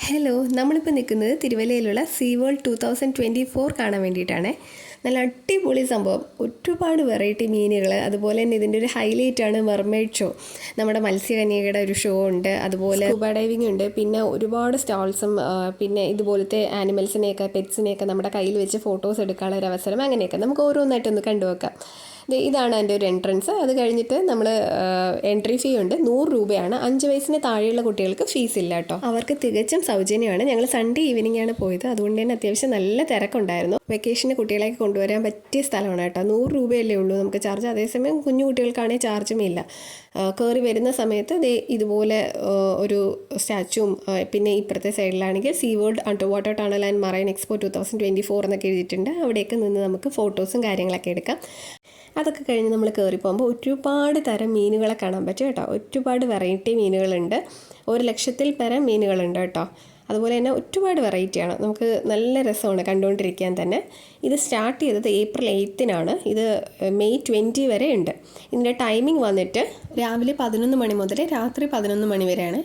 Hello, നമ്മളിപ്പോൾ നിൽക്കുന്നത് തിരുവല്ലയിലുള്ള see world 2024 കാണാൻ വേണ്ടിയിട്ടാണ്. നല്ല അടിപൊളി സംഭവം, ഒരുപാട് വെറൈറ്റി മീനുകൾ. അതുപോലെ തന്നെ ഇതിൻ്റെ ഒരു ഹൈലൈറ്റാണ് മെർമെയ്ഡ് ഷോ. നമ്മുടെ മത്സ്യകന്യകയുടെ ഒരു ഷോ ഉണ്ട്, അതുപോലെ സ്കൂബ ഡൈവിംഗ് ഉണ്ട്, പിന്നെ ഒരുപാട് സ്റ്റാൾസും, പിന്നെ ഇതുപോലത്തെ ആനിമൽസിനെയൊക്കെ പെറ്റ്സിനെയൊക്കെ നമ്മുടെ കയ്യിൽ വെച്ച് ഫോട്ടോസ് എടുക്കാനുള്ള ഒരു അവസരം, അങ്ങനെയൊക്കെ നമുക്ക് ഓരോന്നായിട്ടൊന്ന് കണ്ടുവെക്കാം. ഇതാണ് എൻ്റെ ഒരു എൻട്രൻസ്. അത് കഴിഞ്ഞിട്ട് നമ്മൾ എൻട്രി ഫീ ഉണ്ട്, 100 രൂപയാണ്. 5 വയസ്സിന് താഴെയുള്ള കുട്ടികൾക്ക് ഫീസ് ഇല്ല കേട്ടോ. അവർക്ക് തികച്ചും സൗജന്യമാണ്. ഞങ്ങൾ സൺഡേ ഈവനിങ് ആണ് പോയത്, അതുകൊണ്ട് തന്നെ അത്യാവശ്യം നല്ല തിരക്കുണ്ടായിരുന്നു. വെക്കേഷന് കുട്ടികളെയൊക്കെ കൊണ്ടുവരാൻ പറ്റിയ സ്ഥലമാണ് കേട്ടോ. 100 രൂപയല്ലേ ഉള്ളൂ നമുക്ക് ചാർജ്. അതേസമയം കുഞ്ഞു കുട്ടികൾക്കാണെങ്കിൽ ചാർജും ഇല്ല. കയറി വരുന്ന സമയത്ത് ഇതുപോലെ ഒരു സ്റ്റാച്ചുവും, പിന്നെ ഇപ്പുറത്തെ സൈഡിലാണെങ്കിൽ sea world under water tunnel and marine expo 2024 എന്നൊക്കെ എഴുതിയിട്ടുണ്ട്. അവിടെയൊക്കെ നിന്ന് നമുക്ക് ഫോട്ടോസും കാര്യങ്ങളൊക്കെ എടുക്കാം. അതൊക്കെ കഴിഞ്ഞ് നമ്മൾ കയറി പോകുമ്പോൾ ഒരുപാട് തരം മീനുകളെ കാണാൻ പറ്റും കേട്ടോ. ഒരുപാട് വെറൈറ്റി മീനുകളുണ്ട്. 1,00,000-ൽ പരം മീനുകളുണ്ട് കേട്ടോ. അതുപോലെ തന്നെ ഒരുപാട് വെറൈറ്റിയാണ്. നമുക്ക് നല്ല രസമാണ് കണ്ടുകൊണ്ടിരിക്കാൻ തന്നെ. ഇത് സ്റ്റാർട്ട് ചെയ്തത് April 8-നാണ്. ഇത് May 20 വരെ ഉണ്ട്. ഇതിൻ്റെ ടൈമിംഗ് വന്നിട്ട് രാവിലെ 11 മണി മുതൽ രാത്രി 11 മണി വരെയാണ്.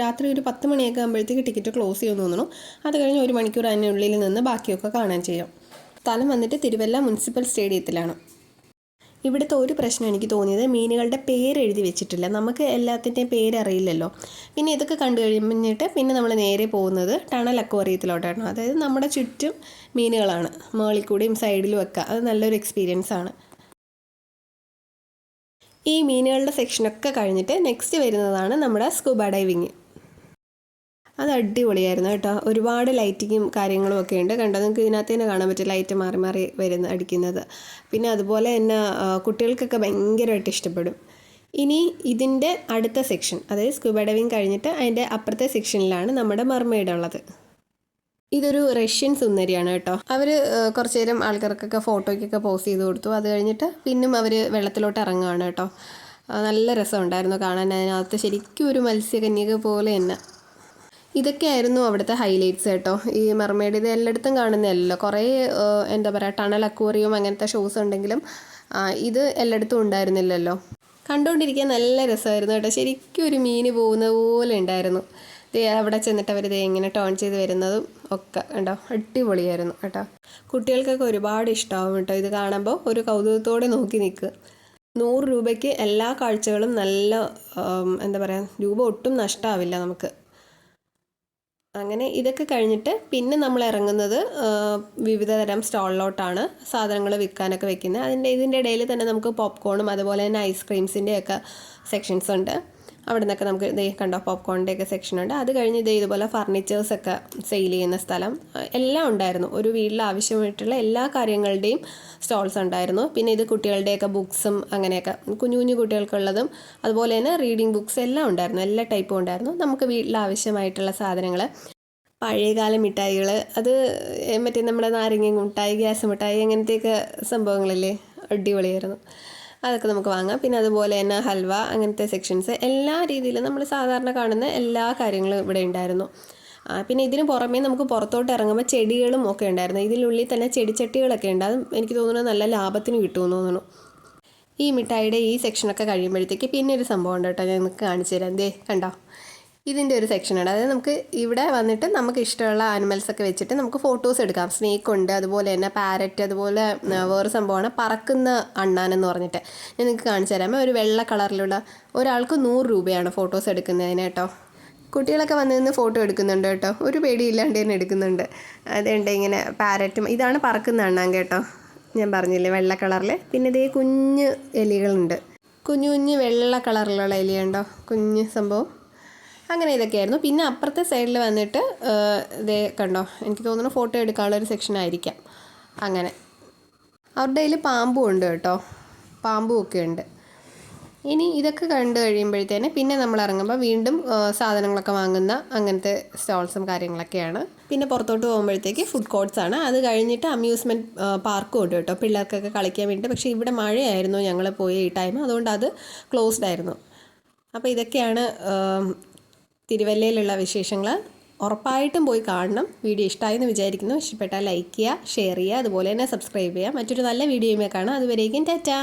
രാത്രി ഒരു 10 മണിയൊക്കെ ആകുമ്പോഴത്തേക്ക് ടിക്കറ്റ് ക്ലോസ് ചെയ്യുമെന്ന് തോന്നുന്നു. അത് കഴിഞ്ഞ് 1 മണിക്കൂർ അതിനുള്ളിൽ നിന്ന് ബാക്കിയൊക്കെ കാണാൻ ചെയ്യാം. സ്ഥലം വന്നിട്ട് തിരുവല്ല മുനിസിപ്പൽ സ്റ്റേഡിയത്തിലാണ്. ഇവിടുത്തെ ഒരു പ്രശ്നം എനിക്ക് തോന്നിയത്, മീനുകളുടെ പേര് എഴുതി വെച്ചിട്ടില്ല. നമുക്ക് എല്ലാത്തിൻ്റെയും പേരറിയില്ലല്ലോ. പിന്നെ ഇതൊക്കെ കണ്ടു കഴിഞ്ഞിട്ട് പിന്നെ നമ്മൾ നേരെ പോകുന്നത് ടണൽ അക്വേറിയത്തിലോട്ടാണ്. അതായത് നമ്മുടെ ചുറ്റും മീനുകളാണ്, മുകളിൽ കൂടിയും സൈഡിലും ഒക്കെ. അത് നല്ലൊരു എക്സ്പീരിയൻസ് ആണ്. ഈ മീനുകളുടെ സെക്ഷനൊക്കെ കഴിഞ്ഞിട്ട് നെക്സ്റ്റ് വരുന്നതാണ് നമ്മുടെ സ്കൂബ ഡൈവിങ്. അത് അടിപൊളിയായിരുന്നു കേട്ടോ. ഒരുപാട് ലൈറ്റിങ്ങും കാര്യങ്ങളും ഒക്കെ ഉണ്ട്. കണ്ടോ, നിങ്ങൾക്ക് ഇതിനകത്ത് തന്നെ കാണാൻ പറ്റും ലൈറ്റ് മാറി മാറി അടിക്കുന്നത്. പിന്നെ അതുപോലെ തന്നെ കുട്ടികൾക്കൊക്കെ ഭയങ്കരമായിട്ട് ഇഷ്ടപ്പെടും. ഇനി ഇതിൻ്റെ അടുത്ത സെക്ഷൻ, അതായത് സ്കൂബ ഡൈവിങ് കഴിഞ്ഞിട്ട് അതിൻ്റെ അപ്പുറത്തെ സെക്ഷനിലാണ് നമ്മുടെ മെർമെയ്ഡ് ഉള്ളത്. ഇതൊരു റഷ്യൻ സുന്ദരിയാണ് കേട്ടോ. അവർ കുറച്ച് നേരം ആൾക്കാർക്കൊക്കെ ഫോട്ടോയ്ക്കൊക്കെ പോസ് ചെയ്ത് കൊടുത്തു. അത് കഴിഞ്ഞിട്ട് പിന്നും അവർ വെള്ളത്തിലോട്ട് ഇറങ്ങുകയാണ് കേട്ടോ. നല്ല രസമുണ്ടായിരുന്നു കാണാൻ. അതിനകത്ത് ശരിക്കും ഒരു മത്സ്യകന്യക പോലെ തന്നെ. ഇതൊക്കെയായിരുന്നു അവിടുത്തെ ഹൈലൈറ്റ്സ് കേട്ടോ. ഈ മെർമെയ്ഡ് ഇത് എല്ലായിടത്തും കാണുന്നതല്ലോ. കുറേ എന്താ പറയുക, ടണൽ അക്വേറിയം അങ്ങനത്തെ ഷോസ് ഉണ്ടെങ്കിലും ഇത് എല്ലായിടത്തും ഉണ്ടായിരുന്നില്ലല്ലോ. കണ്ടുകൊണ്ടിരിക്കാൻ നല്ല രസമായിരുന്നു കേട്ടോ. ശരിക്കും ഒരു മീന് പോകുന്ന പോലെ ഉണ്ടായിരുന്നു. അവിടെ ചെന്നിട്ട് അവർ എങ്ങനെ ടേൺ ചെയ്ത് വരുന്നതും ഒക്കെ കണ്ടോ, അടിപൊളിയായിരുന്നു കേട്ടോ. കുട്ടികൾക്കൊക്കെ ഒരുപാട് ഇഷ്ടമാവും കേട്ടോ. ഇത് കാണുമ്പോൾ ഒരു കൗതുകത്തോടെ നോക്കി നിൽക്കുക. 100 രൂപയ്ക്ക് എല്ലാ കാഴ്ചകളും നല്ല എന്താ പറയുക, രൂപ ഒട്ടും നഷ്ടമാവില്ല നമുക്ക്. അങ്ങനെ ഇതൊക്കെ കഴിഞ്ഞിട്ട് പിന്നെ നമ്മൾ ഇറങ്ങുന്നത് വിവിധ തരം സ്റ്റോളിലോട്ടാണ്. സാധനങ്ങൾ വിൽക്കാനൊക്കെ വെക്കുന്നത്. ഇതിൻ്റെ ഇടയിൽ തന്നെ നമുക്ക് പോപ്കോണും അതുപോലെ തന്നെ ഐസ്ക്രീംസിൻ്റെയൊക്കെ സെക്ഷൻസ് ഉണ്ട്. അവിടെ നിന്നൊക്കെ നമുക്ക് കണ്ടോ, പോപ്കോണിൻ്റെയൊക്കെ സെക്ഷനുണ്ട്. അത് കഴിഞ്ഞ് ഇതുപോലെ ഫർണിച്ചേഴ്സൊക്കെ സെയിൽ ചെയ്യുന്ന സ്ഥലം എല്ലാം ഉണ്ടായിരുന്നു. ഒരു വീട്ടിൽ ആവശ്യമായിട്ടുള്ള എല്ലാ കാര്യങ്ങളുടെയും സ്റ്റോൾസ് ഉണ്ടായിരുന്നു. പിന്നെ ഇത് കുട്ടികളുടെയൊക്കെ ബുക്സും അങ്ങനെയൊക്കെ, കുഞ്ഞു കുഞ്ഞു കുട്ടികൾക്കുള്ളതും അതുപോലെ തന്നെ റീഡിങ് ബുക്സ് എല്ലാം ഉണ്ടായിരുന്നു. എല്ലാ ടൈപ്പും ഉണ്ടായിരുന്നു. നമുക്ക് വീട്ടിൽ ആവശ്യമായിട്ടുള്ള സാധനങ്ങൾ, പഴയകാല മിഠായികൾ, അത് മറ്റേ നമ്മുടെ നാരങ്ങ മിഠായി, ഗ്യാസ് മിഠായി, അങ്ങനത്തെയൊക്കെ സംഭവങ്ങളില്ലേ, അടിപൊളിയായിരുന്നു. അതൊക്കെ നമുക്ക് വാങ്ങാം. പിന്നെ അതുപോലെ തന്നെ ഹൽവ, അങ്ങനത്തെ സെക്ഷൻസ്, എല്ലാ രീതിയിലും നമ്മൾ സാധാരണ കാണുന്ന എല്ലാ കാര്യങ്ങളും ഇവിടെ ഉണ്ടായിരുന്നു. പിന്നെ ഇതിന് പുറമേ നമുക്ക് പുറത്തോട്ട് ഇറങ്ങുമ്പോൾ ചെടികളും ഒക്കെ ഉണ്ടായിരുന്നു. ഇതിനുള്ളിൽ തന്നെ ചെടിച്ചട്ടികളൊക്കെ ഉണ്ട്. അതും എനിക്ക് തോന്നുന്നു നല്ല ലാഭത്തിന് കിട്ടുമെന്ന് തോന്നുന്നു. ഈ മിഠായിയുടെ ഈ സെക്ഷനൊക്കെ കഴിയുമ്പോഴത്തേക്ക് പിന്നെ ഒരു സംഭവം ഉണ്ട് കേട്ടോ, ഞാൻ നിങ്ങൾക്ക് കാണിച്ചു തരാം. കണ്ടോ, ഇതിൻ്റെ ഒരു സെക്ഷനാണ്. അതായത് നമുക്ക് ഇവിടെ വന്നിട്ട് നമുക്ക് ഇഷ്ടമുള്ള ആനിമൽസൊക്കെ വെച്ചിട്ട് നമുക്ക് ഫോട്ടോസ് എടുക്കാം. സ്നേക്ക് ഉണ്ട്, അതുപോലെ തന്നെ പാരറ്റ്, അതുപോലെ വേറെ സംഭവമാണ് പറക്കുന്ന അണ്ണാൻ എന്ന് പറഞ്ഞിട്ട്. ഞാൻ നിങ്ങൾക്ക് കാണിച്ചു തരാമേ. ഒരു വെള്ള കളറിലുള്ള ഒരാൾക്ക് 100 രൂപയാണ് ഫോട്ടോസ് എടുക്കുന്നതിന് കേട്ടോ. കുട്ടികളൊക്കെ വന്ന് നിന്ന് ഫോട്ടോ എടുക്കുന്നുണ്ട് കേട്ടോ. ഒരു പേടിയില്ലാണ്ട് തന്നെ എടുക്കുന്നുണ്ട്. അതുകൊണ്ട് ഇങ്ങനെ പാരറ്റും, ഇതാണ് പറക്കുന്ന അണ്ണാൻ കേട്ടോ, ഞാൻ പറഞ്ഞില്ലേ വെള്ള കളറിൽ. പിന്നെ ഇതേ കുഞ്ഞ് എലികളുണ്ട്, കുഞ്ഞു കുഞ്ഞ് വെള്ള കളറിലുള്ള എലിയുണ്ടോ, കുഞ്ഞ് സംഭവം. അങ്ങനെ ഇതൊക്കെയായിരുന്നു. പിന്നെ അപ്പുറത്തെ സൈഡിൽ വന്നിട്ട് കണ്ടോ, എനിക്ക് തോന്നുന്നു ഫോട്ടോ എടുക്കാനുള്ള ഒരു സെക്ഷൻ ആയിരിക്കാം. അങ്ങനെ അവരുടെ കയ്യിൽ പാമ്പും ഉണ്ട് കേട്ടോ, പാമ്പും ഒക്കെ ഉണ്ട്. ഇനി ഇതൊക്കെ കണ്ടു കഴിയുമ്പോഴത്തേന് പിന്നെ നമ്മൾ ഇറങ്ങുമ്പോൾ വീണ്ടും സാധനങ്ങളൊക്കെ വാങ്ങുന്ന അങ്ങനത്തെ സ്റ്റോൾസും കാര്യങ്ങളൊക്കെയാണ്. പിന്നെ പുറത്തോട്ട് പോകുമ്പോഴത്തേക്ക് ഫുഡ് കോർട്ട്സ് ആണ്. അത് കഴിഞ്ഞിട്ട് അമ്യൂസ്മെൻറ്റ് പാർക്കും ഉണ്ട് കേട്ടോ, പിള്ളേർക്കൊക്കെ കളിക്കാൻ വേണ്ടിയിട്ട്. പക്ഷേ ഇവിടെ മഴയായിരുന്നു ഞങ്ങൾ പോയ ഈ ടൈം, അതുകൊണ്ട് അത് ക്ലോസ്ഡ് ആയിരുന്നു. അപ്പോൾ ഇതൊക്കെയാണ് തിരുവല്ലയിലുള്ള വിശേഷങ്ങൾ. ഉറപ്പായിട്ടും പോയി കാണണം. വീഡിയോ ഇഷ്ടമായെന്ന് വിചാരിക്കുന്നു. ഇഷ്ടപ്പെട്ടാൽ ലൈക്ക് ചെയ്യുക, ഷെയർ ചെയ്യുക, അതുപോലെ തന്നെ സബ്സ്ക്രൈബ് ചെയ്യുക. മറ്റൊരു നല്ല വീഡിയോയുമേ കാണാം. അതുവരേക്കും ടാറ്റാ.